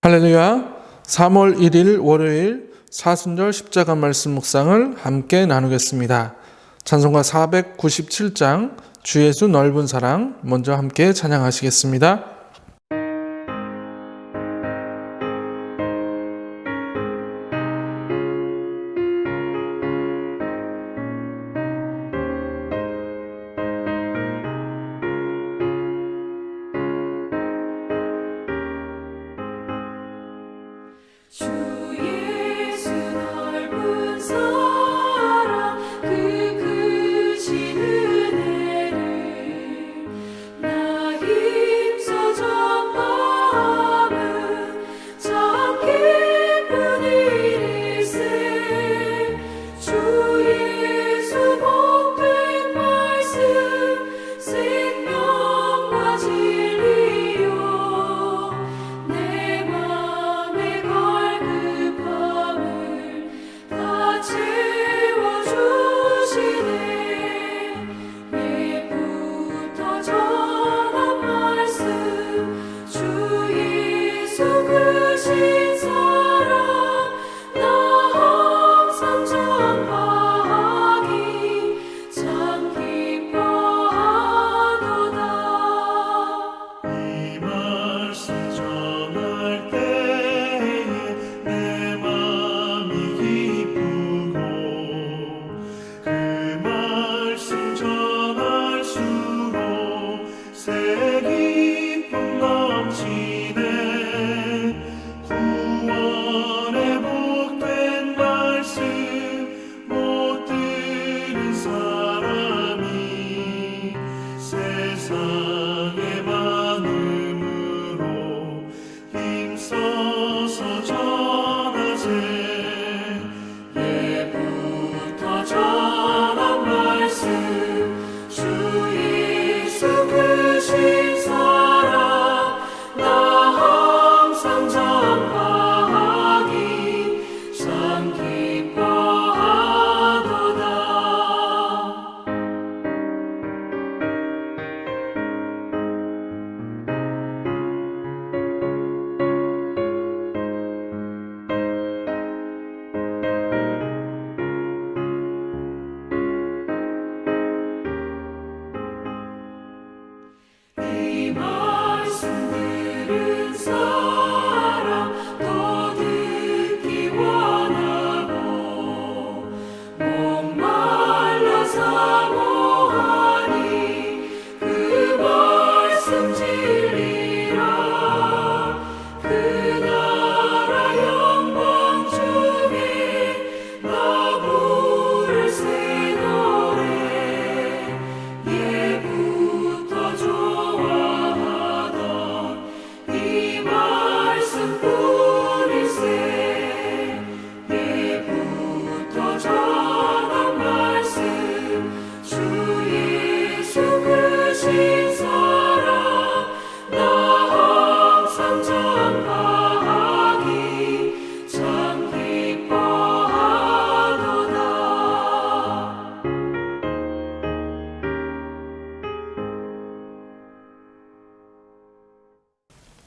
할렐루야. 3월 1일 월요일 사순절 십자가 말씀 묵상을 함께 나누겠습니다. 찬송가 497장 주 예수 넓은 사랑 먼저 함께 찬양하시겠습니다.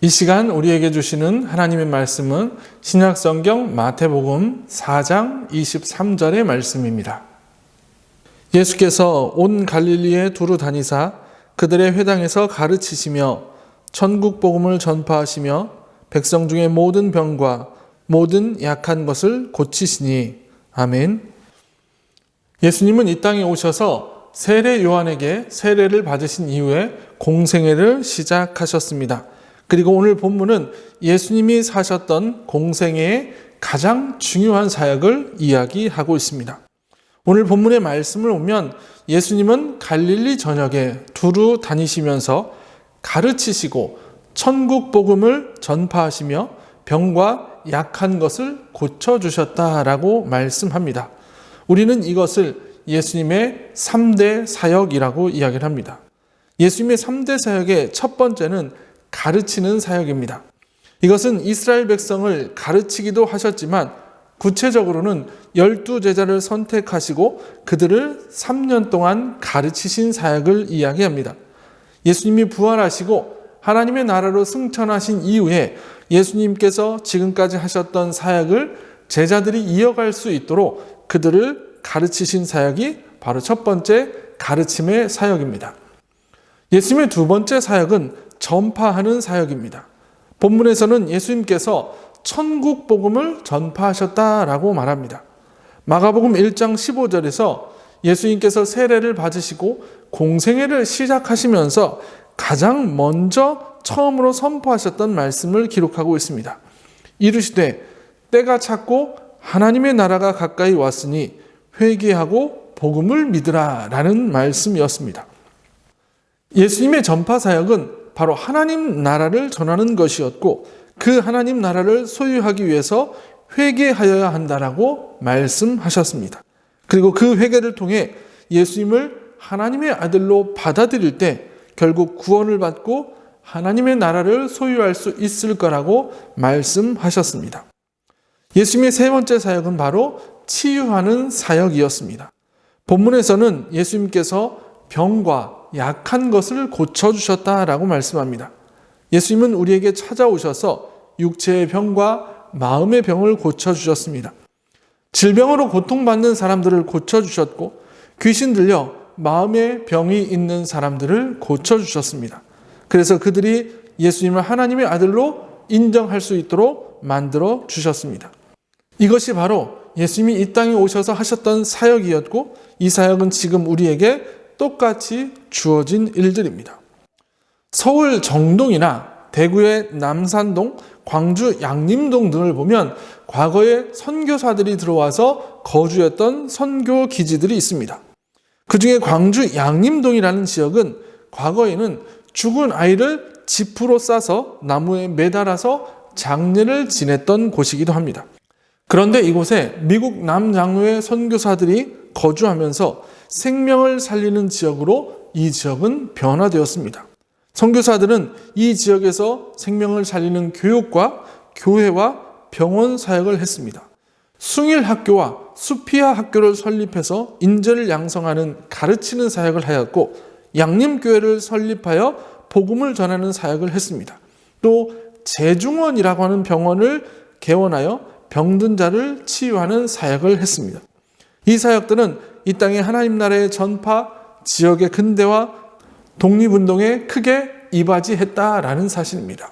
이 시간 우리에게 주시는 하나님의 말씀은 신약성경 마태복음 4장 23절의 말씀입니다. 예수께서 온 갈릴리에 두루 다니사 그들의 회당에서 가르치시며 천국 복음을 전파하시며 백성 중에 모든 병과 모든 약한 것을 고치시니. 아멘. 예수님은 이 땅에 오셔서 세례 요한에게 세례를 받으신 이후에 공생애를 시작하셨습니다. 그리고 오늘 본문은 예수님이 사셨던 공생애의 가장 중요한 사역을 이야기하고 있습니다. 오늘 본문의 말씀을 보면 예수님은 갈릴리 전역에 두루 다니시면서 가르치시고 천국 복음을 전파하시며 병과 약한 것을 고쳐주셨다라고 말씀합니다. 우리는 이것을 예수님의 3대 사역이라고 이야기를 합니다. 예수님의 3대 사역의 첫 번째는 가르치는 사역입니다. 이것은 이스라엘 백성을 가르치기도 하셨지만 구체적으로는 12제자를 선택하시고 그들을 3년 동안 가르치신 사역을 이야기합니다. 예수님이 부활하시고 하나님의 나라로 승천하신 이후에 예수님께서 지금까지 하셨던 사역을 제자들이 이어갈 수 있도록 그들을 가르치신 사역이 바로 첫 번째 가르침의 사역입니다. 예수님의 두 번째 사역은 전파하는 사역입니다. 본문에서는 예수님께서 천국 복음을 전파하셨다라고 말합니다. 마가복음 1장 15절에서 예수님께서 세례를 받으시고 공생애를 시작하시면서 가장 먼저 처음으로 선포하셨던 말씀을 기록하고 있습니다. 이르시되 때가 찼고 하나님의 나라가 가까이 왔으니 회개하고 복음을 믿으라 라는 말씀이었습니다. 예수님의 전파 사역은 바로 하나님 나라를 전하는 것이었고 그 하나님 나라를 소유하기 위해서 회개하여야 한다라고 말씀하셨습니다. 그리고 그 회개를 통해 예수님을 하나님의 아들로 받아들일 때 결국 구원을 받고 하나님의 나라를 소유할 수 있을 거라고 말씀하셨습니다. 예수님의 세 번째 사역은 바로 치유하는 사역이었습니다. 본문에서는 예수님께서 병과 약한 것을 고쳐주셨다라고 말씀합니다. 예수님은 우리에게 찾아오셔서 육체의 병과 마음의 병을 고쳐주셨습니다. 질병으로 고통받는 사람들을 고쳐주셨고 귀신 들려 마음의 병이 있는 사람들을 고쳐주셨습니다. 그래서 그들이 예수님을 하나님의 아들로 인정할 수 있도록 만들어 주셨습니다. 이것이 바로 예수님이 이 땅에 오셔서 하셨던 사역이었고 이 사역은 지금 우리에게 똑같이 주어진 일들입니다. 서울 정동이나 대구의 남산동, 광주 양림동 등을 보면 과거에 선교사들이 들어와서 거주했던 선교 기지들이 있습니다. 그 중에 광주 양림동이라는 지역은 과거에는 죽은 아이를 지프로 싸서 나무에 매달아서 장례를 지냈던 곳이기도 합니다. 그런데 이곳에 미국 남장로의 선교사들이 거주하면서 생명을 살리는 지역으로 이 지역은 변화되었습니다. 선교사들은 이 지역에서 생명을 살리는 교육과 교회와 병원 사역을 했습니다. 숭일학교와 수피아 학교를 설립해서 인재를 양성하는 가르치는 사역을 하였고 양림교회를 설립하여 복음을 전하는 사역을 했습니다. 또 재중원이라고 하는 병원을 개원하여 병든 자를 치유하는 사역을 했습니다. 이 사역들은 이 땅의 하나님 나라의 전파, 지역의 근대화, 독립운동에 크게 이바지했다라는 사실입니다.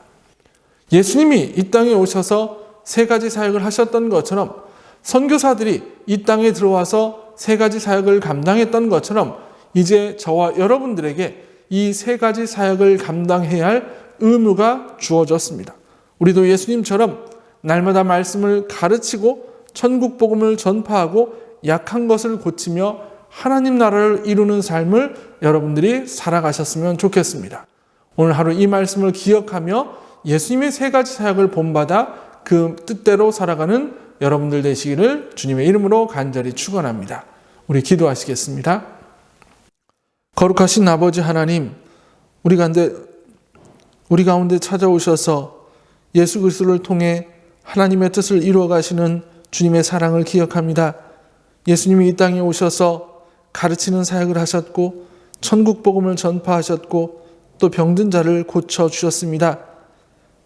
예수님이 이 땅에 오셔서 세 가지 사역을 하셨던 것처럼 선교사들이 이 땅에 들어와서 세 가지 사역을 감당했던 것처럼 이제 저와 여러분들에게 이 세 가지 사역을 감당해야 할 의무가 주어졌습니다. 우리도 예수님처럼 날마다 말씀을 가르치고 천국 복음을 전파하고 약한 것을 고치며 하나님 나라를 이루는 삶을 여러분들이 살아가셨으면 좋겠습니다. 오늘 하루 이 말씀을 기억하며 예수님의 세 가지 사역을 본받아 그 뜻대로 살아가는 여러분들 되시기를 주님의 이름으로 간절히 축원합니다. 우리 기도하시겠습니다. 거룩하신 아버지 하나님, 우리 가운데 찾아오셔서 예수 그리스도를 통해 하나님의 뜻을 이루어 가시는 주님의 사랑을 기억합니다. 예수님이 이 땅에 오셔서 가르치는 사역을 하셨고 천국 복음을 전파하셨고 또 병든 자를 고쳐 주셨습니다.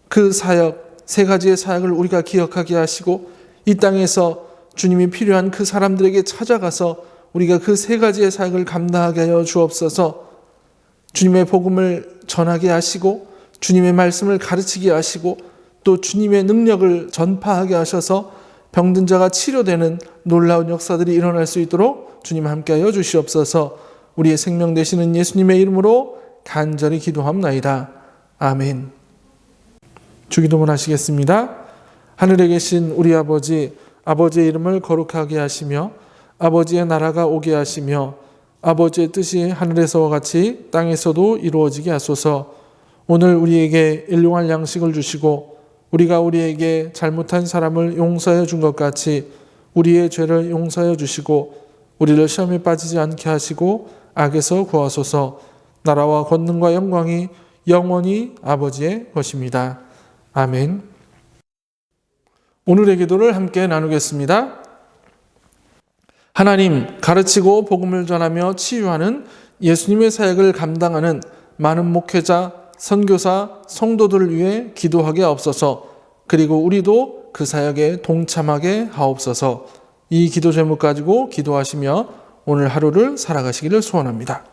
그 사역, 세 가지의 사역을 우리가 기억하게 하시고 이 땅에서 주님이 필요한 그 사람들에게 찾아가서 우리가 그 세 가지의 사역을 감당하게 하여 주옵소서. 주님의 복음을 전하게 하시고 주님의 말씀을 가르치게 하시고 또 주님의 능력을 전파하게 하셔서 병든 자가 치료되는 놀라운 역사들이 일어날 수 있도록 주님 함께하여 주시옵소서. 우리의 생명 되시는 예수님의 이름으로 간절히 기도합나이다. 아멘. 주기도문 하시겠습니다. 하늘에 계신 우리 아버지, 아버지의 이름을 거룩하게 하시며 아버지의 나라가 오게 하시며 아버지의 뜻이 하늘에서와 같이 땅에서도 이루어지게 하소서. 오늘 우리에게 일용할 양식을 주시고 우리가 우리에게 잘못한 사람을 용서해 준 것 같이 우리의 죄를 용서해 주시고 우리를 시험에 빠지지 않게 하시고 악에서 구하소서. 나라와 권능과 영광이 영원히 아버지의 것입니다. 아멘. 오늘의 기도를 함께 나누겠습니다. 하나님, 가르치고 복음을 전하며 치유하는 예수님의 사역을 감당하는 많은 목회자, 선교사, 성도들을 위해 기도하게 하옵소서. 그리고 우리도 그 사역에 동참하게 하옵소서. 이 기도 제목 가지고 기도하시며 오늘 하루를 살아가시기를 소원합니다.